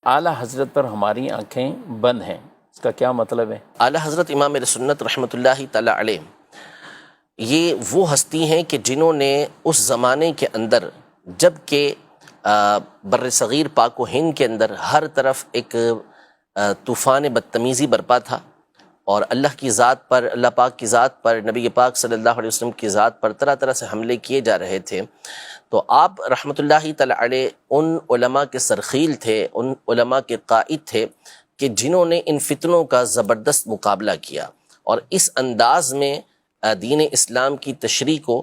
اعلیٰ حضرت پر ہماری آنکھیں بند ہیں، اس کا کیا مطلب ہے؟ اعلیٰ حضرت امام اہل سنت رحمۃ اللہ تعالی علیہ یہ وہ ہستی ہیں کہ جنہوں نے اس زمانے کے اندر، جب کہ بر صغیر پاک و ہند کے اندر ہر طرف ایک طوفان بدتمیزی برپا تھا، اور اللہ کی ذات پر، اللہ پاک کی ذات پر، نبی پاک صلی اللہ علیہ وسلم کی ذات پر طرح طرح سے حملے کیے جا رہے تھے، تو آپ رحمۃ اللہ تعالی علیہ ان علماء کے سرخیل تھے، ان علماء کے قائد تھے کہ جنہوں نے ان فتنوں کا زبردست مقابلہ کیا، اور اس انداز میں دین اسلام کی تشریح کو،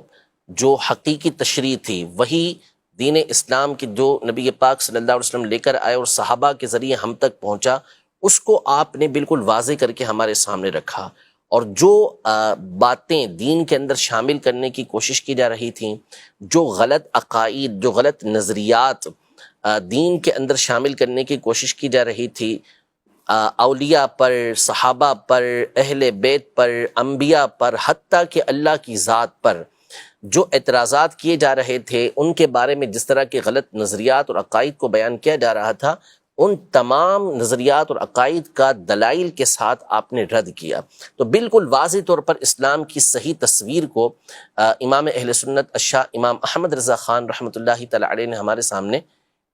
جو حقیقی تشریح تھی وہی دین اسلام کی جو نبی پاک صلی اللہ علیہ وسلم لے کر آئے اور صحابہ کے ذریعے ہم تک پہنچا، اس کو آپ نے بالکل واضح کر کے ہمارے سامنے رکھا، اور جو باتیں دین کے اندر شامل کرنے کی کوشش کی جا رہی تھیں، جو غلط عقائد، جو غلط نظریات دین کے اندر شامل کرنے کی کوشش کی جا رہی تھی، اولیاء پر، صحابہ پر، اہل بیت پر، انبیاء پر، حتیٰ کہ اللہ کی ذات پر جو اعتراضات کیے جا رہے تھے، ان کے بارے میں جس طرح کے غلط نظریات اور عقائد کو بیان کیا جا رہا تھا، ان تمام نظریات اور عقائد کا دلائل کے ساتھ آپ نے رد کیا۔ تو بالکل واضح طور پر اسلام کی صحیح تصویر کو امام اہل سنت الشاہ امام احمد رضا خان رحمۃ اللہ تعالی علیہ نے ہمارے سامنے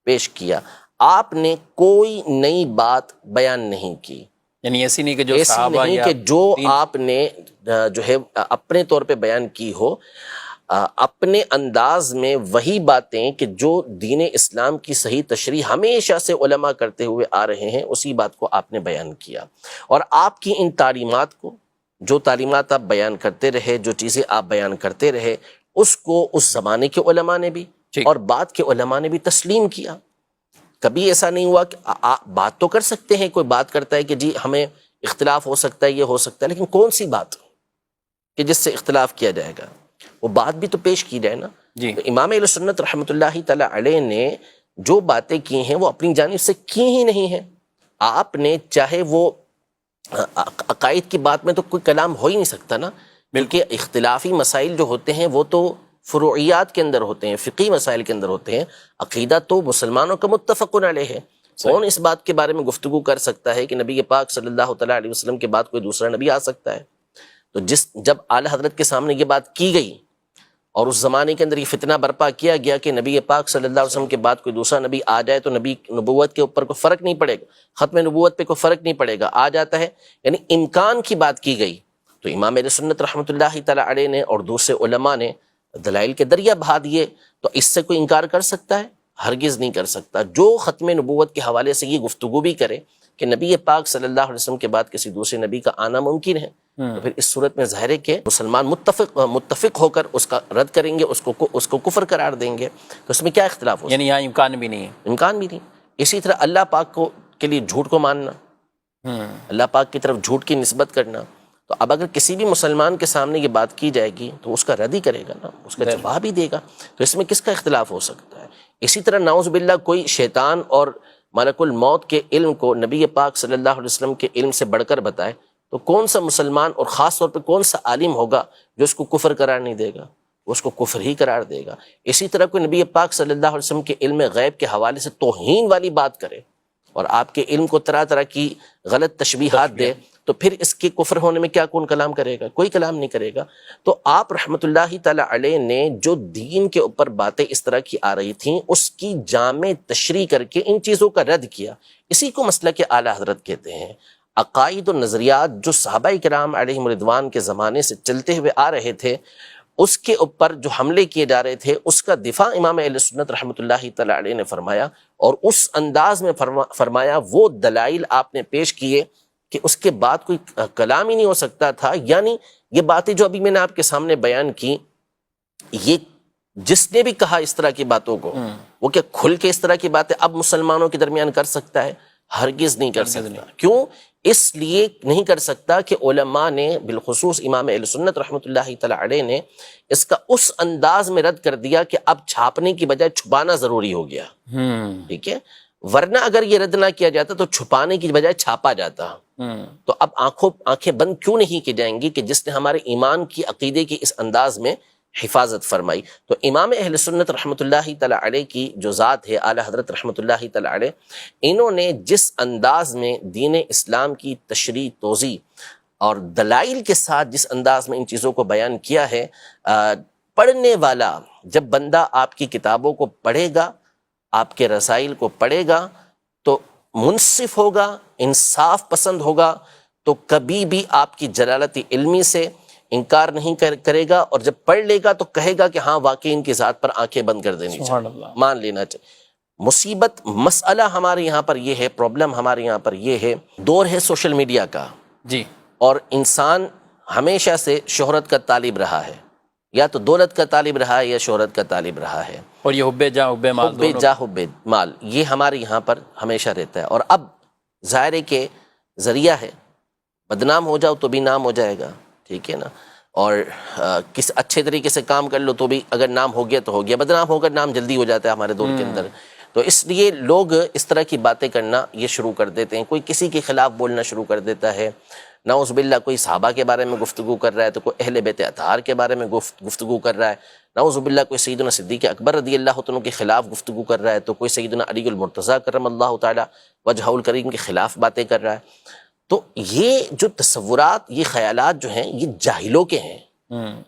پیش کیا۔ آپ نے کوئی نئی بات بیان نہیں کی، یعنی ایسی نہیں کہ جو ایسی صحابہ نہیں یا کہ جو آپ نے جو ہے اپنے طور پہ بیان کی ہو، اپنے انداز میں وہی باتیں کہ جو دین اسلام کی صحیح تشریح ہمیشہ سے علماء کرتے ہوئے آ رہے ہیں، اسی بات کو آپ نے بیان کیا، اور آپ کی ان تعلیمات کو، جو تعلیمات آپ بیان کرتے رہے، جو چیزیں آپ بیان کرتے رہے، اس کو اس زمانے کے علماء نے بھی اور بعد کے علماء نے بھی تسلیم کیا۔ کبھی ایسا نہیں ہوا کہ بات تو کر سکتے ہیں، کوئی بات کرتا ہے کہ جی ہمیں اختلاف ہو سکتا ہے، یہ ہو سکتا ہے، لیکن کون سی بات کہ جس سے اختلاف کیا جائے گا، وہ بات بھی تو پیش کی جائے نا۔ تو امام اہل سنت رحمۃ اللہ تعالی علیہ نے جو باتیں کی ہیں وہ اپنی جانب سے کی ہی نہیں ہیں۔ آپ نے چاہے وہ عقائد کی بات میں تو کوئی کلام ہو ہی نہیں سکتا نا، بلکہ اختلافی مسائل جو ہوتے ہیں وہ تو فروعیات کے اندر ہوتے ہیں، فقہی مسائل کے اندر ہوتے ہیں۔ عقیدہ تو مسلمانوں کا متفق علیہ ہے۔ کون اس بات کے بارے میں گفتگو کر سکتا ہے کہ نبی پاک صلی اللہ تعالی علیہ وسلم کے بعد کوئی دوسرا نبی آ سکتا ہے؟ تو جب اعلی حضرت کے سامنے یہ بات کی گئی اور اس زمانے کے اندر یہ فتنہ برپا کیا گیا کہ نبی پاک صلی اللہ علیہ وسلم کے بعد کوئی دوسرا نبی آ جائے تو نبی نبوت کے اوپر کوئی فرق نہیں پڑے گا، ختم نبوت پہ کوئی فرق نہیں پڑے گا، آ جاتا ہے، یعنی امکان کی بات کی گئی، تو امام اہل سنت رحمۃ اللہ تعالی علیہ نے اور دوسرے علماء نے دلائل کے دریا بہا دیے، تو اس سے کوئی انکار کر سکتا ہے؟ ہرگز نہیں کر سکتا۔ جو ختم نبوت کے حوالے سے یہ گفتگو بھی کرے کہ نبی پاک صلی اللہ علیہ وسلم کے بعد کسی دوسرے نبی کا آنا ممکن ہے، تو پھر اس صورت میں ظاہر ہے کہ مسلمان متفق ہو کر اس کا رد کریں گے، اس کو کفر قرار دیں گے، تو اس میں کیا اختلاف ہو سکتا ہے؟ یعنی یہاں امکان بھی نہیں ہے، امکان بھی نہیں۔ اسی طرح اللہ پاک کے لیے جھوٹ کو ماننا، اللہ پاک کی طرف جھوٹ کی نسبت کرنا، تو اب اگر کسی بھی مسلمان کے سامنے یہ بات کی جائے گی تو اس کا رد ہی کرے گا نا، اس کا جواب ہی دے گا، تو اس میں کس کا اختلاف ہو سکتا ہے؟ اسی طرح نعوذ باللہ کوئی شیطان اور ملک الموت کے علم کو نبی پاک صلی اللہ علیہ وسلم کے علم سے بڑھ کر بتائے، تو کون سا مسلمان اور خاص طور پہ کون سا عالم ہوگا جو اس کو کفر قرار نہیں دے گا؟ اس کو کفر ہی قرار دے گا۔ اسی طرح کوئی نبی پاک صلی اللہ علیہ وسلم کے علم غیب کے حوالے سے توہین والی بات کرے اور آپ کے علم کو طرح طرح کی غلط تشبیہات دے، تو پھر اس کے کفر ہونے میں کیا کون کلام کرے گا؟ کوئی کلام نہیں کرے گا۔ تو آپ رحمت اللہ تعالی علیہ نے جو دین کے اوپر باتیں اس طرح کی آ رہی تھیں، اس کی جامع تشریح کر کے ان چیزوں کا رد کیا۔ اسی کو مسلک اعلی حضرت کہتے ہیں۔ عقائد و نظریات جو صحابہ کرام علیہم رضوان کے زمانے سے چلتے ہوئے آ رہے تھے، اس کے اوپر جو حملے کیے جا رہے تھے، اس کا دفاع امام اہل سنت رحمۃ اللہ تعالی علیہ نے فرمایا، اور اس انداز میں فرمایا، وہ دلائل آپ نے پیش کیے کہ اس کے بعد کوئی کلام ہی نہیں ہو سکتا تھا۔ یعنی یہ باتیں جو ابھی میں نے آپ کے سامنے بیان کی، یہ جس نے بھی کہا اس طرح کی باتوں کو، وہ کیا کھل کے اس طرح کی باتیں اب مسلمانوں کے درمیان کر سکتا ہے؟ ہرگز نہیں کر سکتا۔ کیوں؟ اس لیے نہیں کر سکتا کہ علماء نے، بالخصوص امام اہل سنت رحمۃ اللہ تعالی علیہ نے، اس کا اس انداز میں رد کر دیا کہ اب چھاپنے کی بجائے چھپانا ضروری ہو گیا۔ ٹھیک ہے، ورنہ اگر یہ رد نہ کیا جاتا تو چھپانے کی بجائے چھاپا جاتا۔ تو اب آنکھیں بند کیوں نہیں کی جائیں گی کہ جس نے ہمارے ایمان کی، عقیدے کی اس انداز میں حفاظت فرمائی. تو امام اہل سنت رحمۃ اللہ تعالی علیہ کی جو ذات ہے اعلیٰ حضرت رحمۃ اللہ تعالی علیہ، انہوں نے جس انداز میں دین اسلام کی تشریح توضیح اور دلائل کے ساتھ جس انداز میں ان چیزوں کو بیان کیا ہے، پڑھنے والا جب بندہ آپ کی کتابوں کو پڑھے گا، آپ کے رسائل کو پڑھے گا، تو منصف ہوگا، انصاف پسند ہوگا، تو کبھی بھی آپ کی جلالت علمی سے انکار نہیں کرے گا، اور جب پڑھ لے گا تو کہے گا کہ ہاں واقعی ان کی ذات پر آنکھیں بند کر دینی سبحان چاہیے، اللہ. مان لینا چاہیے. مصیبت مسئلہ ہمارے یہاں پر یہ ہے، پرابلم ہمارے یہاں پر یہ ہے، دور ہے سوشل میڈیا کا، جی اور انسان ہمیشہ سے شہرت کا طالب رہا ہے، یا تو دولت کا طالب رہا ہے یا شہرت کا طالب رہا ہے. اور یہ حب جاہ حب مال حب دونوں. جا حب مال یہ ہمارے یہاں پر ہمیشہ رہتا ہے. اور اب ظاہر ہے کہ ذریعہ ہے، بدنام ہو جاؤ تو بھی نام ہو جائے گا، ٹھیک ہے نا، اور کس اچھے طریقے سے کام کر لو تو بھی اگر نام ہو گیا تو ہو گیا، بدنام ہو کر نام جلدی ہو جاتا ہے ہمارے دور کے اندر. تو اس لیے لوگ اس طرح کی باتیں کرنا یہ شروع کر دیتے ہیں. کوئی کسی کے خلاف بولنا شروع کر دیتا ہے، نعوذ باللہ کوئی صحابہ کے بارے میں گفتگو کر رہا ہے، تو کوئی اہل بیت اطہار کے بارے میں گفتگو کر رہا ہے، نعوذ باللہ کوئی سیدنا صدیق اکبر رضی اللہ عنہ کے خلاف گفتگو کر رہا ہے، تو کوئی سیدنا علی المرتضیٰ کرم اللہ تعالی وجہہ الکریم کے خلاف باتیں کر رہا ہے. تو یہ جو تصورات، یہ خیالات جو ہیں، یہ جاہلوں کے ہیں،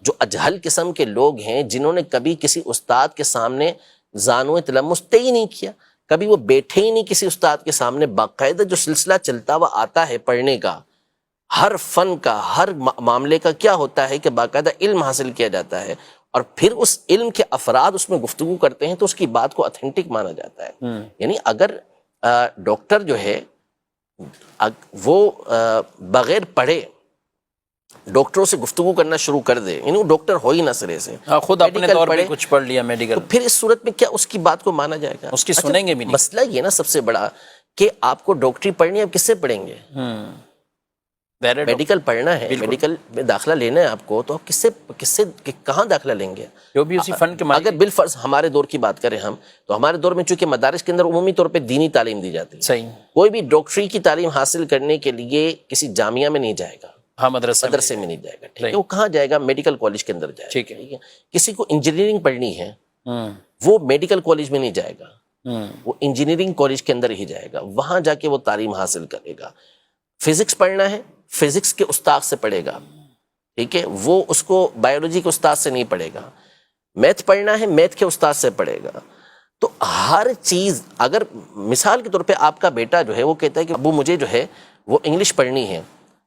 جو اجہل قسم کے لوگ ہیں، جنہوں نے کبھی کسی استاد کے سامنے زانو تلمس طے ہی نہیں کیا، کبھی وہ بیٹھے ہی نہیں کسی استاد کے سامنے. باقاعدہ جو سلسلہ چلتا ہوا آتا ہے پڑھنے کا، ہر فن کا، ہر معاملے کا کیا ہوتا ہے کہ باقاعدہ علم حاصل کیا جاتا ہے، اور پھر اس علم کے افراد اس میں گفتگو کرتے ہیں تو اس کی بات کو اتھینٹک مانا جاتا ہے. یعنی اگر ڈاکٹر جو ہے وہ بغیر پڑھے ڈاکٹروں سے گفتگو کرنا شروع کر دے، یعنی وہ ڈاکٹر ہو ہی نہ سرے سے، خود اپنے طور پہ کچھ پڑھ لیا میڈیکل، تو پھر اس صورت میں کیا اس کی بات کو مانا جائے گا؟ اس کی سنیں گے بھی نہیں. مسئلہ یہ نا سب سے بڑا کہ آپ کو ڈاکٹری پڑھنی ہے، آپ کس سے پڑھیں گے؟ میڈیکل پڑھنا ہے، میڈیکل میں داخلہ لینا ہے آپ کو، تو آپ کس سے کہاں داخلہ لیں گے؟ جو بھی اسی فن کے اگر بالفرض ہمارے دور کی بات کریں ہم، تو ہمارے دور میں چونکہ مدارس کے اندر عمومی طور پہ دینی تعلیم دی جاتی ہے، صحیح، کوئی بھی ڈاکٹری کی تعلیم حاصل کرنے کے لیے کسی جامعہ میں نہیں جائے گا، ہاں مدرسے میں نہیں جائے گا، ٹھیک ہے، وہ کہاں جائے گا؟ میڈیکل کالج کے اندر جائے گا، ٹھیک ہے. کسی کو انجینئرنگ پڑھنی ہے، وہ میڈیکل کالج میں نہیں جائے گا، وہ انجینئرنگ کالج کے اندر ہی جائے گا، وہاں جا کے وہ تعلیم حاصل کرے گا. فزکس پڑھنا ہے، فزکس کے استاد سے پڑھے گا، ٹھیک ہے، وہ اس کو بایولوجی کے استاد سے نہیں پڑھے گا. میتھ پڑھنا ہے، میتھ کے استاد سے پڑھے گا. تو ہر چیز، اگر مثال کے طور پہ آپ کا بیٹا جو ہے وہ کہتا ہے کہ ابو مجھے جو ہے وہ انگلش پڑھنی ہے،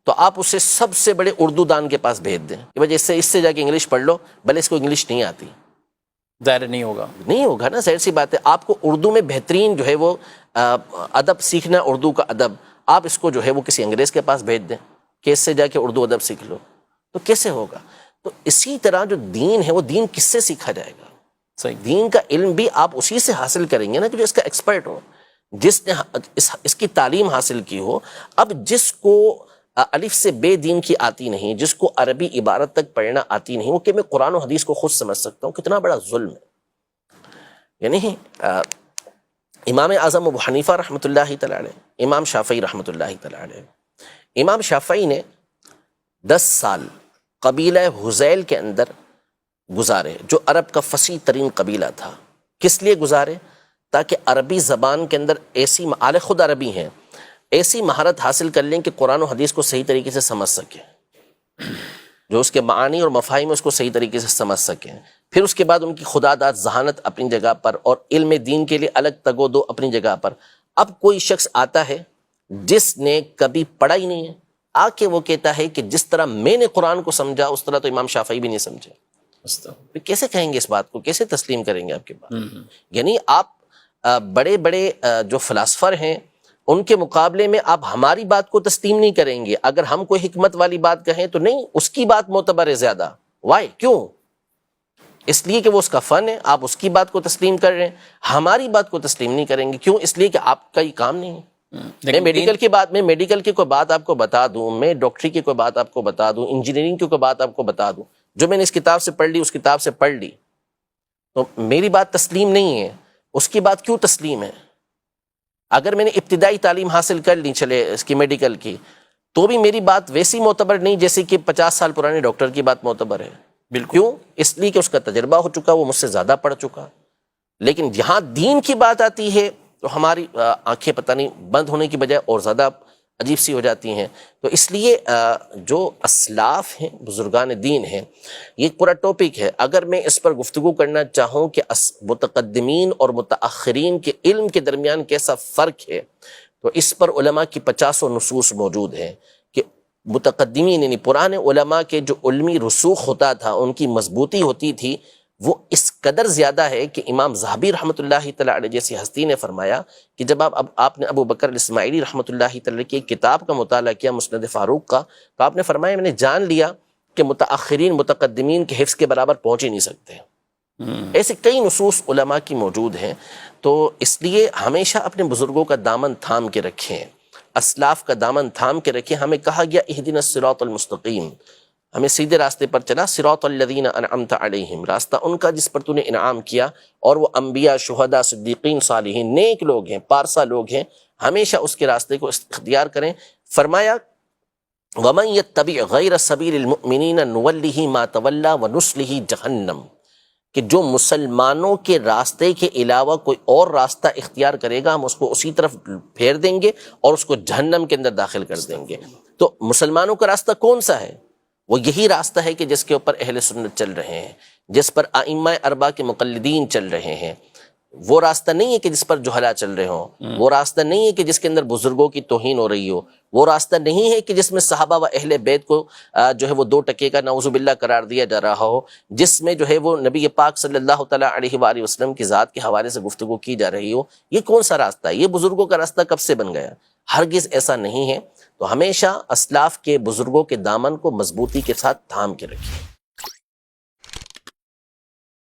تو آپ اسے سب سے بڑے اردو دان کے پاس بھیج دیں کہ بھائی اس سے جا کے انگلش پڑھ لو، بھلے اس کو انگلش نہیں آتی. ظاہر نہیں ہوگا نا، ظاہر سی بات ہے. آپ کو اردو میں بہترین جو ہے وہ ادب سیکھنا، اردو کا ادب، آپ اس کو جو ہے وہ کسی انگریز کے پاس بھیج دیں کہ اس سے جا کے اردو ادب سیکھ لو، تو کیسے ہوگا؟ تو اسی طرح جو دین ہے وہ دین کس سے سیکھا جائے گا؟ صحیح، دین کا علم بھی آپ اسی سے حاصل کریں گے نا جو اس کا ایکسپرٹ ہو، جس نے اس کی تعلیم حاصل کی ہو. اب جس کو الف سے بے دین کی آتی نہیں، جس کو عربی عبارت تک پڑھنا آتی نہیں، وہ کہ میں قرآن و حدیث کو خود سمجھ سکتا ہوں، کتنا بڑا ظلم ہے. یعنی امام اعظم ابو حنیفہ رحمۃ اللہ تعالی علیہ، امام شافعی رحمۃ اللہ تعالی علیہ، امام شافعی نے 10 سال قبیلہ حذیل کے اندر گزارے، جو عرب کا فصیح ترین قبیلہ تھا. کس لیے گزارے؟ تاکہ عربی زبان کے اندر ایسی اہل خود عربی ہیں، ایسی مہارت حاصل کر لیں کہ قرآن و حدیث کو صحیح طریقے سے سمجھ سکیں، جو اس کے معانی اور مفاہیم اس کو صحیح طریقے سے سمجھ سکیں. پھر اس کے بعد ان کی خداداد ذہانت اپنی جگہ پر، اور علم دین کے لیے الگ تگ و دو اپنی جگہ پر. اب کوئی شخص آتا ہے جس نے کبھی پڑھا ہی نہیں ہے، آ کے وہ کہتا ہے کہ جس طرح میں نے قرآن کو سمجھا اس طرح تو امام شافعی بھی نہیں سمجھے. پھر کیسے کہیں گے اس بات کو؟ کیسے تسلیم کریں گے آپ کی بات؟ یعنی آپ بڑے بڑے جو فلاسفر ہیں ان کے مقابلے میں آپ ہماری بات کو تسلیم نہیں کریں گے. اگر ہم کوئی حکمت والی بات کہیں تو نہیں، اس کی بات معتبر ہے زیادہ. وائی؟ کیوں؟ اس لیے کہ وہ اس کا فن ہے، آپ اس کی بات کو تسلیم کر رہے ہیں، ہماری بات کو تسلیم نہیں کریں گے. کیوں؟ اس لیے کہ آپ کا یہ کام نہیں ہے. میں میڈیکل کی کوئی بات آپ کو بتا دوں، میں ڈاکٹری کی کوئی بات آپ کو بتا دوں، انجینئرنگ کی کوئی بات آپ کو بتا دوں، جو میں نے اس کتاب سے پڑھ لی، اس کتاب سے پڑھ لی، تو میری بات تسلیم نہیں ہے. اس کی بات کیوں تسلیم ہے؟ اگر میں نے ابتدائی تعلیم حاصل کر لی چلے اس کی میڈیکل کی، تو بھی میری بات ویسی معتبر نہیں جیسے کہ 50 سال پرانے ڈاکٹر کی بات معتبر ہے. بالکل. کیوں؟ اس لیے کہ اس کا تجربہ ہو چکا، وہ مجھ سے زیادہ پڑھ چکا. لیکن جہاں دین کی بات آتی ہے تو ہماری آنکھیں پتہ نہیں بند ہونے کی بجائے اور زیادہ عجیب سی ہو جاتی ہیں. تو اس لیے جو اسلاف ہیں، بزرگان دین ہیں، یہ ایک پورا ٹاپک ہے. اگر میں اس پر گفتگو کرنا چاہوں کہ متقدمین اور متاخرین کے علم کے درمیان کیسا فرق ہے، تو اس پر علماء کی 50 نصوص موجود ہیں کہ متقدمین یعنی پرانے علماء کے جو علمی رسوخ ہوتا تھا، ان کی مضبوطی ہوتی تھی، وہ اس قدر زیادہ ہے کہ امام ذہبی رحمۃ اللہ تعالیٰ علیہ جیسی ہستی نے فرمایا کہ جب آپ نے ابو بکر الاسماعیلی رحمۃ اللہ تعالیٰ کی ایک کتاب کا مطالعہ کیا، مسند فاروق کا، تو آپ نے فرمایا میں نے جان لیا کہ متاخرین متقدمین کے حفظ کے برابر پہنچ ہی نہیں سکتے. ایسے کئی نصوص علماء کی موجود ہیں. تو اس لیے ہمیشہ اپنے بزرگوں کا دامن تھام کے رکھیں، اسلاف کا دامن تھام کے رکھیں. ہمیں کہا گیا اہدنا الصراط المستقیم، ہمیں سیدھے راستے پر چلا. صراط الذین انعمت علیہم، راستہ ان کا جس پر تو نے انعام کیا، اور وہ انبیاء، شہداء، صدیقین، صالحین، نیک لوگ ہیں، پارسا لوگ ہیں. ہمیشہ اس کے راستے کو اختیار کریں. فرمایا وَمَن يَتَّبِعْ غَيْرَ سَبِيلِ الْمُؤْمِنِينَ نُوَلِّهِ مَا تَوَلَّى وَنُصْلِهِ جَهَنَّمَ، کہ جو مسلمانوں کے راستے کے علاوہ کوئی اور راستہ اختیار کرے گا، ہم اس کو اسی طرف پھیر دیں گے اور اس کو جہنم کے اندر داخل کر دیں گے. تو مسلمانوں کا راستہ کون سا ہے؟ وہ یہی راستہ ہے کہ جس کے اوپر اہل سنت چل رہے ہیں، جس پر ائمہ اربعہ کے مقلدین چل رہے ہیں. وہ راستہ نہیں ہے کہ جس پر جہلا چل رہے ہوں، وہ راستہ نہیں ہے کہ جس کے اندر بزرگوں کی توہین ہو رہی ہو، وہ راستہ نہیں ہے کہ جس میں صحابہ و اہل بیت کو جو ہے وہ 2 ٹکے کا نعوذ باللہ قرار دیا جا رہا ہو، جس میں جو ہے وہ نبی پاک صلی اللہ تعالیٰ علیہ وآلہ وسلم کی ذات کے حوالے سے گفتگو کی جا رہی ہو. یہ کون سا راستہ ہے؟ یہ بزرگوں کا راستہ کب سے بن گیا؟ ہرگز ایسا نہیں ہے. تو ہمیشہ اسلاف کے بزرگوں کے دامن کو مضبوطی کے ساتھ تھام کے رکھیں.